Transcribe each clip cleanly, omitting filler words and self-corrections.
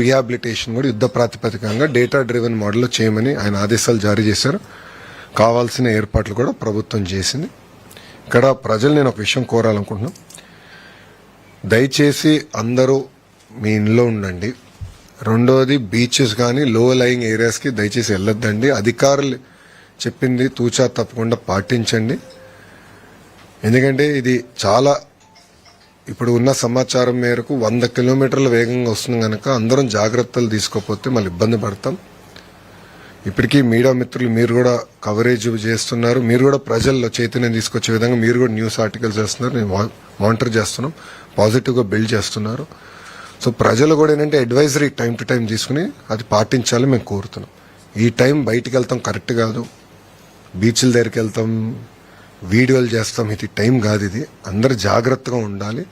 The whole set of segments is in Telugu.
రీహాబిలిటేషన్ కూడా యుద్ధ ప్రాతిపదికంగా డేటా డ్రివెన్ మోడల్లో చేయమని ఆయన ఆదేశాలు జారీ చేశారు. కావాల్సిన ఏర్పాట్లు కూడా ప్రభుత్వం చేసింది. ఇక్కడ ప్రజలు నేను ఒక విషయం కోరాలనుకుంటున్నాను. దయచేసి అందరూ మీ ఇంట్లో ఉండండి. రెండోది బీచెస్ కానీ లో లయింగ్ ఏరియాస్కి దయచేసి వెళ్ళొద్దండి. అధికారులు చెప్పింది తూచా తప్పకుండా పాటించండి. ఎందుకంటే ఇది చాలా ఇప్పుడు ఉన్న సమాచారం మేరకు 100 కిలోమీటర్ల వేగంగా వస్తుంది కనుక అందరం జాగ్రత్తలు తీసుకోకపోతే మళ్ళీ ఇబ్బంది పడతాం. ఇప్పటికీ మీడియా మిత్రులు మీరు కూడా కవరేజ్ చేస్తున్నారు. మీరు కూడా ప్రజల్లో చైతన్యం తీసుకొచ్చే విధంగా మీరు కూడా న్యూస్ ఆర్టికల్స్ చేస్తున్నారు. నేను మానిటర్ చేస్తున్నాం. పాజిటివ్గా బిల్డ్ చేస్తున్నారు. సో ప్రజలు కూడా ఏంటంటే అడ్వైజరీ టైం టు టైం తీసుకుని అది పాటించాలి మేము కోరుతున్నాం. ఈ టైం బయటికి వెళ్తాం కరెక్ట్ కాదు. బీచ్ల దగ్గరికి వెళ్తాం, వీడియోలు చేస్తాం. ఇది టైం కాదు. ఇది అందరు జాగ్రత్తగా ఉండాలి.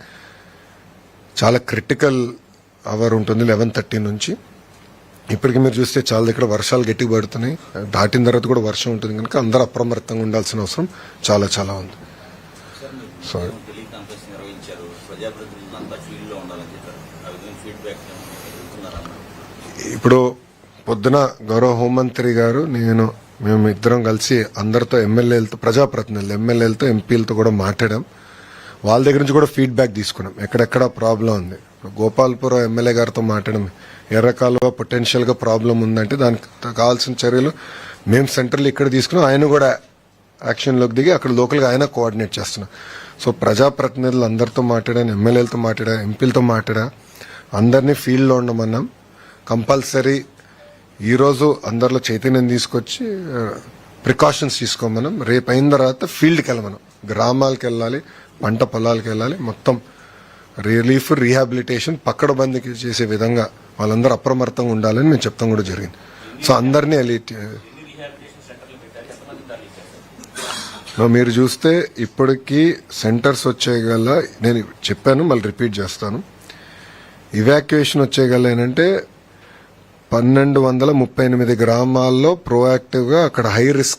చాలా క్రిటికల్ అవర్ ఉంటుంది 11:30 నుంచి. ఇప్పటికి మీరు చూస్తే చాలా దగ్గర వర్షాలు గట్టిగా పడుతున్నాయి. దాటిన తర్వాత కూడా వర్షం ఉంటుంది కనుక అందరూ అప్రమత్తంగా ఉండాల్సిన అవసరం చాలా చాలా ఉంది. సారీ ఇప్పుడు పొద్దున గౌరవ హోంమంత్రి గారు మేము ఇద్దరం కలిసి అందరితో ఎమ్మెల్యేలతో, ప్రజాప్రతినిధులు, ఎమ్మెల్యేలతో, ఎంపీలతో కూడా మాట్లాడాం. వాళ్ళ దగ్గర నుంచి కూడా ఫీడ్బ్యాక్ తీసుకున్నాం. ఎక్కడెక్కడ ప్రాబ్లం ఉంది. గోపాల్పురం ఎమ్మెల్యే గారితో మాట్లాడడం, ఎర్రకాలువ పొటెన్షియల్గా ప్రాబ్లం ఉందంటే దానికి కావాల్సిన చర్యలు మేము సెంట్రల్ ఇక్కడ తీసుకున్నాం. ఆయన కూడా యాక్షన్లోకి దిగి అక్కడ లోకల్గా ఆయన కోఆర్డినేట్ చేస్తున్నాం. సో ప్రజాప్రతినిధులు అందరితో మాట్లాడాను, ఎమ్మెల్యేలతో మాట్లాడా, ఎంపీలతో మాట్లాడా, అందరినీ ఫీల్డ్లో ఉండమన్నాం. కంపల్సరీ ఈరోజు అందరిలో చైతన్యం తీసుకొచ్చి ప్రికాషన్స్ తీసుకోమన్నాం. రేపు అయిన తర్వాత ఫీల్డ్కి వెళ్ళమన్నాం. గ్రామాలకు వెళ్ళాలి, పంట పొలాలకు వెళ్ళాలి. మొత్తం రిలీఫ్, రీహాబిలిటేషన్ పక్కడబందీకి చేసే విధంగా వాళ్ళందరూ అప్రమత్తంగా ఉండాలని మేము చెప్తాం కూడా జరిగింది. సో అందరినీ మీరు చూస్తే ఇప్పటికీ సెంటర్స్ వచ్చేయగల, నేను చెప్పాను మళ్ళీ రిపీట్ చేస్తాను, ఇవాక్యుయేషన్ వచ్చేయగల ఏంటంటే 1238 గ్రామాల్లో ప్రోయాక్టివ్గా అక్కడ హై రిస్క్